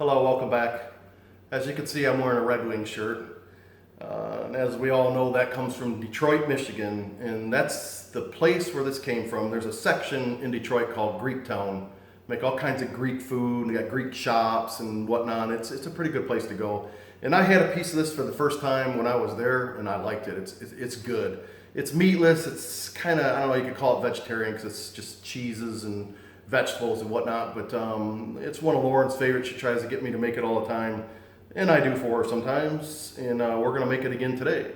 Hello, welcome back. As you can see, I'm wearing a Red Wing shirt. And as we all know, that comes from Detroit, Michigan. And that's the place where this came from. There's a section in Detroit called Greektown. Make all kinds of Greek food, and they got Greek shops and whatnot. It's a pretty good place to go. And I had a piece of this for the first time when I was there, and I liked it. It's good. It's meatless. It's kind of, I don't know, you could call it vegetarian because it's just cheeses and vegetables and whatnot, but it's one of Lauren's favorites. She tries to get me to make it all the time, and I do for her sometimes, and we're gonna make it again today.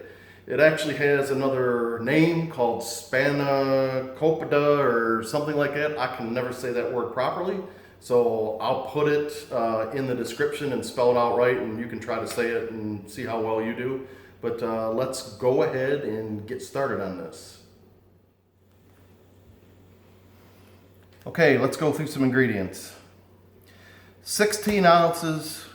It actually has another name called Spanakopita or something like that. I can never say that word properly, so I'll put it in the description and spell it out right, and you can try to say it and see how well you do. But let's go ahead and get started on this. Okay, let's go through some ingredients. 16 ounces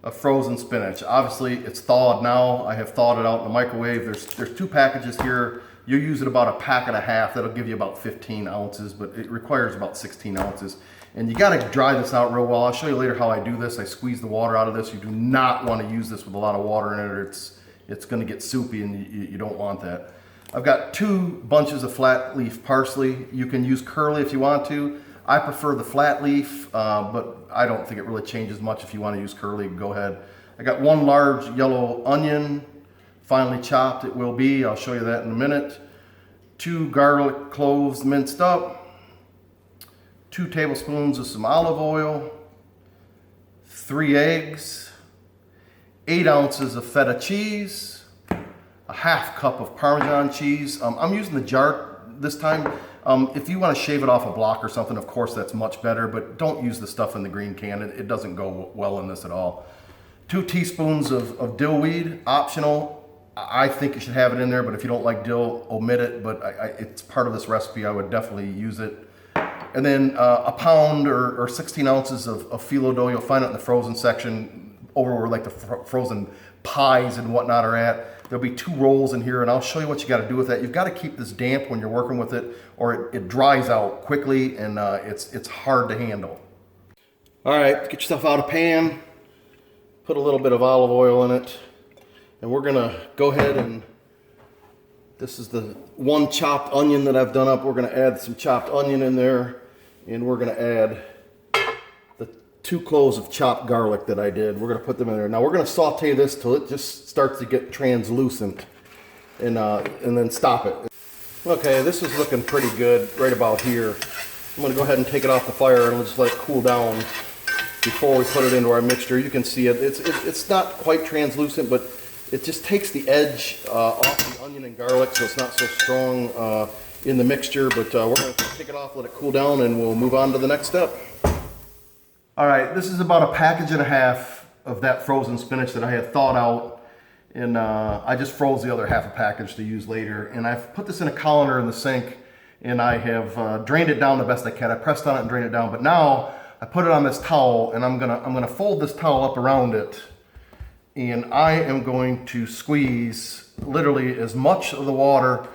of frozen spinach. Obviously, it's thawed now. I have thawed it out in the microwave. There's two packages here. You're using about a pack and a half. That'll give you about 15 ounces, but it requires about 16 ounces. And you gotta dry this out real well. I'll show you later how I do this. I squeeze the water out of this. You do not want to use this with a lot of water in it, or it's gonna get soupy, and you don't want that. I've got 2 bunches of flat leaf parsley. You can use curly if you want to. I prefer the flat leaf, but I don't think it really changes much. If you want to use curly, go ahead. I got 1 large yellow onion, finely chopped it will be. I'll show you that in a minute. 2 garlic cloves minced up. 2 tablespoons of some olive oil. 3 eggs. 8 ounces of feta cheese. A half cup of Parmesan cheese. I'm using the jar this time. If you want to shave it off a block or something, of course that's much better, but don't use the stuff in the green can. It doesn't go well in this at all. 2 teaspoons of dill weed, optional. I think you should have it in there, but if you don't like dill, omit it, but it's part of this recipe. I would definitely use it. And then a pound or 16 ounces of phyllo dough. You'll find it in the frozen section over where like the frozen pies and whatnot are at. There'll be 2 rolls in here, and I'll show you what you got to do with that. You've got to keep this damp when you're working with it, or it dries out quickly, and it's hard to handle. All right, get yourself out a pan, put a little bit of olive oil in it, and we're gonna go ahead and, this is the 1 chopped onion that I've done up. We're gonna add some chopped onion in there, and we're gonna add the 2 cloves of chopped garlic that I did. We're gonna put them in there. Now we're gonna saute this till it just starts to get translucent, and then stop it. Okay, this is looking pretty good right about here. I'm gonna go ahead and take it off the fire, and we'll just let it cool down before we put it into our mixture. You can see it. It's not quite translucent, but it just takes the edge off the onion and garlic, so it's not so strong in the mixture. But we're gonna take it off, let it cool down, and we'll move on to the next step. All right, this is about a package and a half of that frozen spinach that I had thawed out, and I just froze the other half a package to use later. And I've put this in a colander in the sink, and I have drained it down the best I can. I pressed on it and drained it down, but now I put it on this towel, and I'm gonna fold this towel up around it, and I am going to squeeze literally as much of the water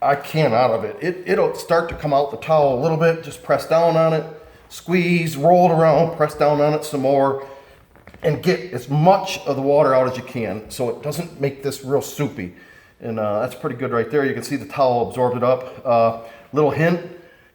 I can out of it. It'll start to come out the towel a little bit. Just press down on it. Squeeze, roll it around, press down on it some more, and get as much of the water out as you can so it doesn't make this real soupy. And that's pretty good right there. You can see the towel absorbed it up. Little hint,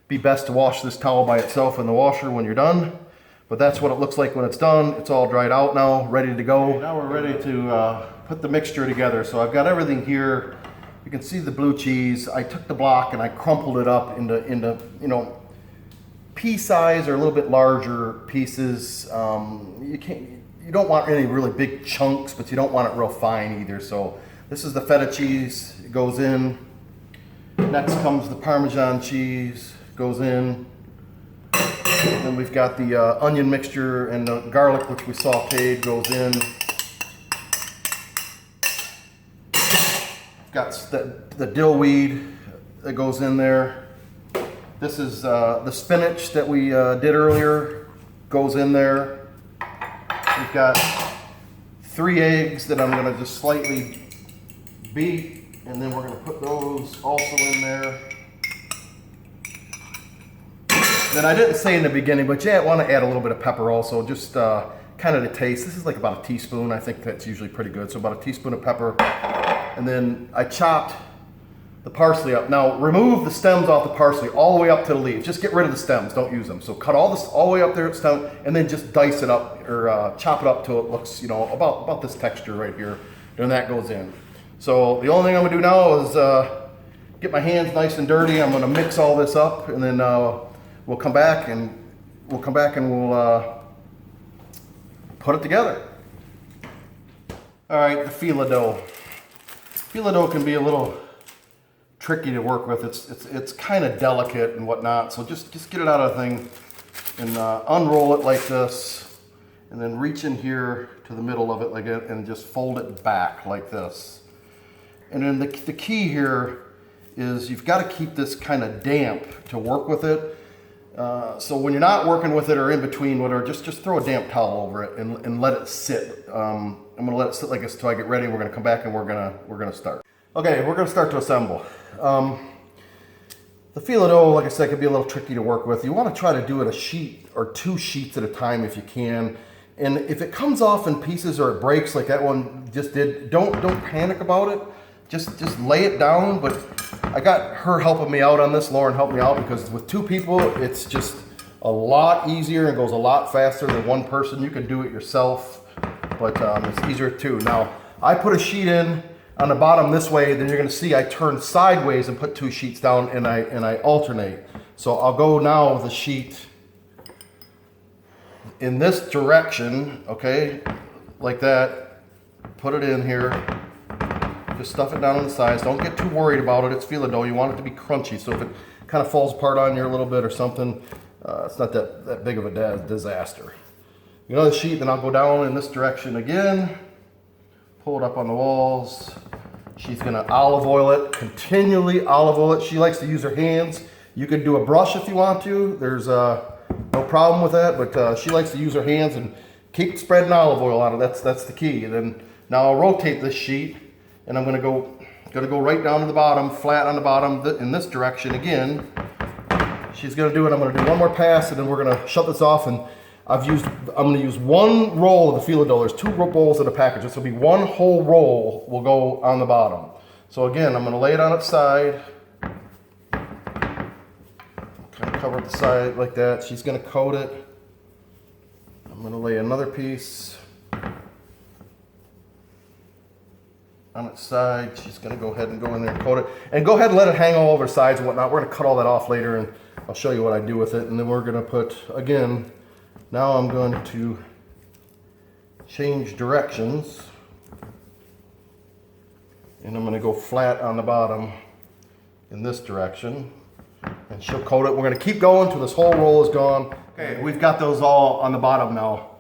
be best to wash this towel by itself in the washer when you're done. But that's what it looks like when it's done. It's all dried out now, ready to go. Okay, now we're ready to put the mixture together. So I've got everything here. You can see the blue cheese. I took the block and I crumpled it up into you know, pea size or a little bit larger pieces. You don't want any really big chunks, but you don't want it real fine either. So this is the feta cheese. It goes in. Next comes the Parmesan cheese. Goes in. And then we've got the onion mixture and the garlic, which we sauteed, goes in. Got the dill weed that goes in there. This is the spinach that we did earlier, goes in there. We've got 3 eggs that I'm going to just slightly beat, and then we're going to put those also in there. Then I didn't say in the beginning, but you want to add a little bit of pepper also. Just kind of the taste. This is like about a teaspoon. I think that's usually pretty good. So about a teaspoon of pepper. And then I chopped the parsley up. Now remove the stems off the parsley all the way up to the leaves. Just get rid of the stems, don't use them. So cut all this all the way up there at the stem, and then just dice it up or chop it up till it looks, you know, about this texture right here. Then that goes in. So the only thing I'm gonna do now is get my hands nice and dirty. I'm gonna mix all this up, and then we'll come back and we'll put it together. All right, the fila dough. Fila dough can be a little tricky to work with. It's kind of delicate and whatnot. So just get it out of the thing and unroll it like this, and then reach in here to the middle of it like it, and just fold it back like this. And then the key here is you've got to keep this kind of damp to work with it. So when you're not working with it or in between, whatever, just throw a damp towel over it and let it sit. I'm gonna let it sit like this until I get ready. We're gonna come back and we're gonna start. Okay, we're gonna start to assemble. The fila dough, like I said, can be a little tricky to work with. You want to try to do it a sheet or 2 sheets at a time if you can. And if it comes off in pieces or it breaks like that one just did, don't panic about it. Just lay it down. But I got her helping me out on this. Lauren helped me out because with 2 people, it's just a lot easier and goes a lot faster than 1 person. You can do it yourself, but it's easier too. Now, I put a sheet in on the bottom this way, then you're gonna see I turn sideways and put 2 sheets down, and I alternate. So I'll go now with a sheet in this direction, okay, like that. Put it in here. Just stuff it down on the sides. Don't get too worried about it. It's fila dough. You want it to be crunchy. So if it kind of falls apart on you a little bit or something, it's not that big of a disaster. Another sheet, then I'll go down in this direction again. Pull it up on the walls. She's gonna olive oil it, continually olive oil it. She likes to use her hands. You could do a brush if you want to. There's no problem with that, but she likes to use her hands and keep spreading olive oil on it. That's the key. And then now I'll rotate this sheet, and I'm gonna go right down to the bottom, flat on the bottom in this direction again. She's gonna do it. I'm gonna do one more pass, and then we're gonna shut this off. And I'm gonna use 1 roll of the fila dough. There's 2 rolls in the package. This will be 1 whole roll will go on the bottom. So again, I'm gonna lay it on its side. Kind of cover the side like that. She's gonna coat it. I'm gonna lay another piece on its side. She's gonna go ahead and go in there and coat it. And go ahead and let it hang all over sides and whatnot. We're gonna cut all that off later, and I'll show you what I do with it. And then we're gonna put, again, now I'm going to change directions, and I'm going to go flat on the bottom in this direction, and she'll coat it. We're going to keep going until this whole roll is gone. Okay, we've got those all on the bottom now.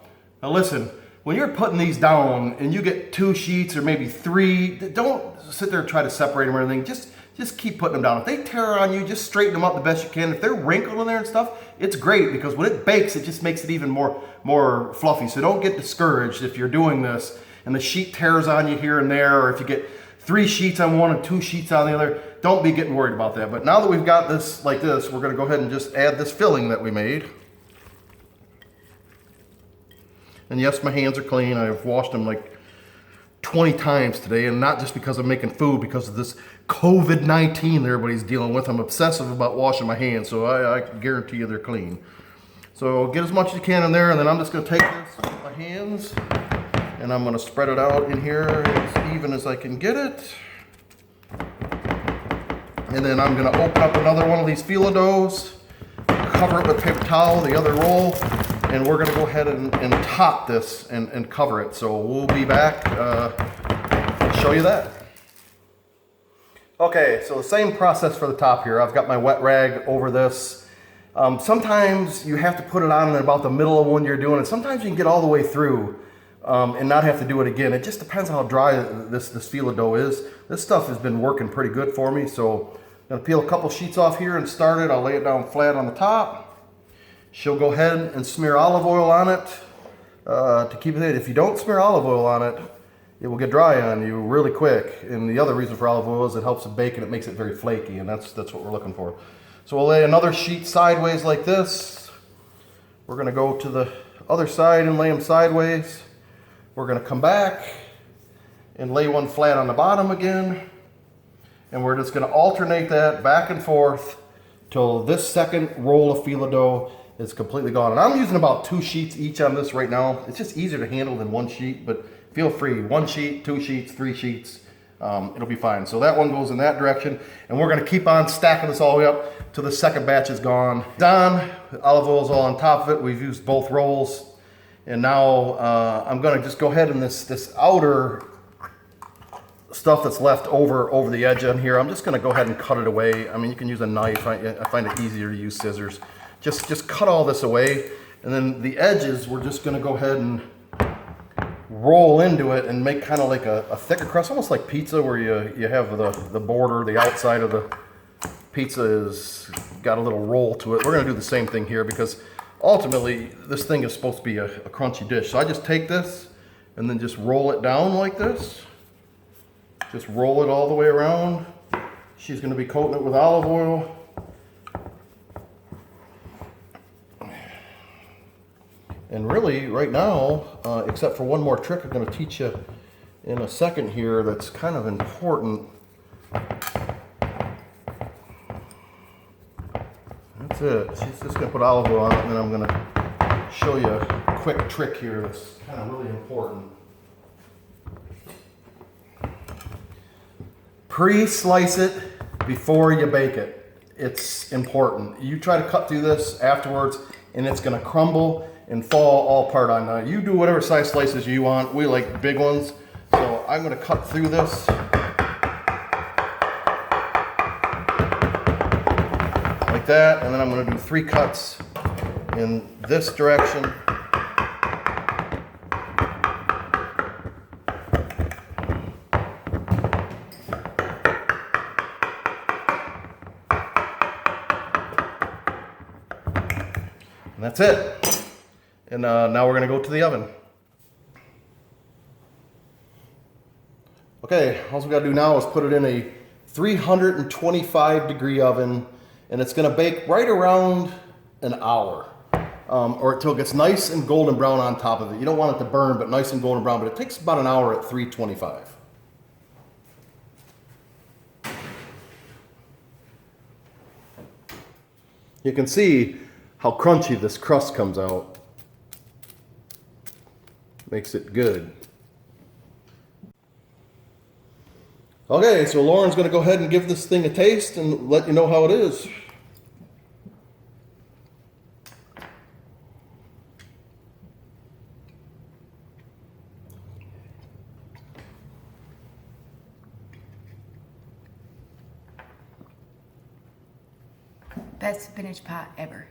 Now listen, when you're putting these down and you get 2 sheets or maybe 3, don't sit there and try to separate them or anything. Just keep putting them down. If they tear on you, just straighten them up the best you can. If they're wrinkled in there and stuff, it's great because when it bakes, it just makes it even more fluffy. So don't get discouraged if you're doing this and the sheet tears on you here and there, or if you get 3 sheets on one and 2 sheets on the other. Don't be getting worried about that. But now that we've got this like this, we're gonna go ahead and just add this filling that we made. And yes, my hands are clean. I've washed them like 20 times today, and not just because I'm making food, because of this COVID-19 that everybody's dealing with. I'm obsessive about washing my hands, so I guarantee you they're clean. So get as much as you can in there, and then I'm just gonna take this with my hands, and I'm gonna spread it out in here as even as I can get it. And then I'm gonna open up another one of these fila doughs, cover it with paper towel, the other roll, and we're gonna go ahead and top this and cover it. So we'll be back to show you that. Okay, so the same process for the top here. I've got my wet rag over this. Sometimes you have to put it on in about the middle of when you're doing it. Sometimes you can get all the way through and not have to do it again. It just depends how dry this fila dough is. This stuff has been working pretty good for me. So I'm gonna peel a couple sheets off here and start it. I'll lay it down flat on the top. She'll go ahead and smear olive oil on it to keep it in. If you don't smear olive oil on it, it will get dry on you really quick. And the other reason for olive oil is it helps it bake and it makes it very flaky, and that's what we're looking for. So we'll lay another sheet sideways like this. We're gonna go to the other side and lay them sideways. We're gonna come back and lay one flat on the bottom again. And we're just gonna alternate that back and forth till this second roll of filo dough is completely gone. And I'm using about 2 sheets each on this right now. It's just easier to handle than 1 sheet, but feel free, 1 sheet, 2 sheets, 3 sheets, it'll be fine. So that one goes in that direction, and we're gonna keep on stacking this all the way up till the second batch is gone. Done, olive oil's all on top of it. We've used both rolls. And now I'm gonna just go ahead and this outer stuff that's left over the edge on here, I'm just gonna go ahead and cut it away. I mean, you can use a knife. I find it easier to use scissors. Just cut all this away. And then the edges, we're just gonna go ahead and roll into it and make kind of like a thicker crust, almost like pizza, where you have the border, the outside of the pizza is got a little roll to it. We're gonna do the same thing here because ultimately this thing is supposed to be a crunchy dish. So I just take this and then just roll it down like this. Just roll it all the way around. She's gonna be coating it with olive oil. And really, right now, except for one more trick I'm going to teach you in a second here that's kind of important. That's it. She's just going to put olive oil on it, and then I'm going to show you a quick trick here that's kind of really important. Pre-slice it before you bake it. It's important. You try to cut through this afterwards, and it's going to crumble and fall all apart on. You do whatever size slices you want. We like big ones. So I'm gonna cut through this. Like that, and then I'm gonna do 3 cuts in this direction. And that's it. And now we're gonna go to the oven. Okay, all we gotta do now is put it in a 325 degree oven, and it's gonna bake right around an hour, or until it gets nice and golden brown on top of it. You don't want it to burn, but nice and golden brown, but it takes about an hour at 325. You can see how crunchy this crust comes out. Makes it good. Okay, so Lauren's gonna go ahead and give this thing a taste and let you know how it is. Best spinach pie ever.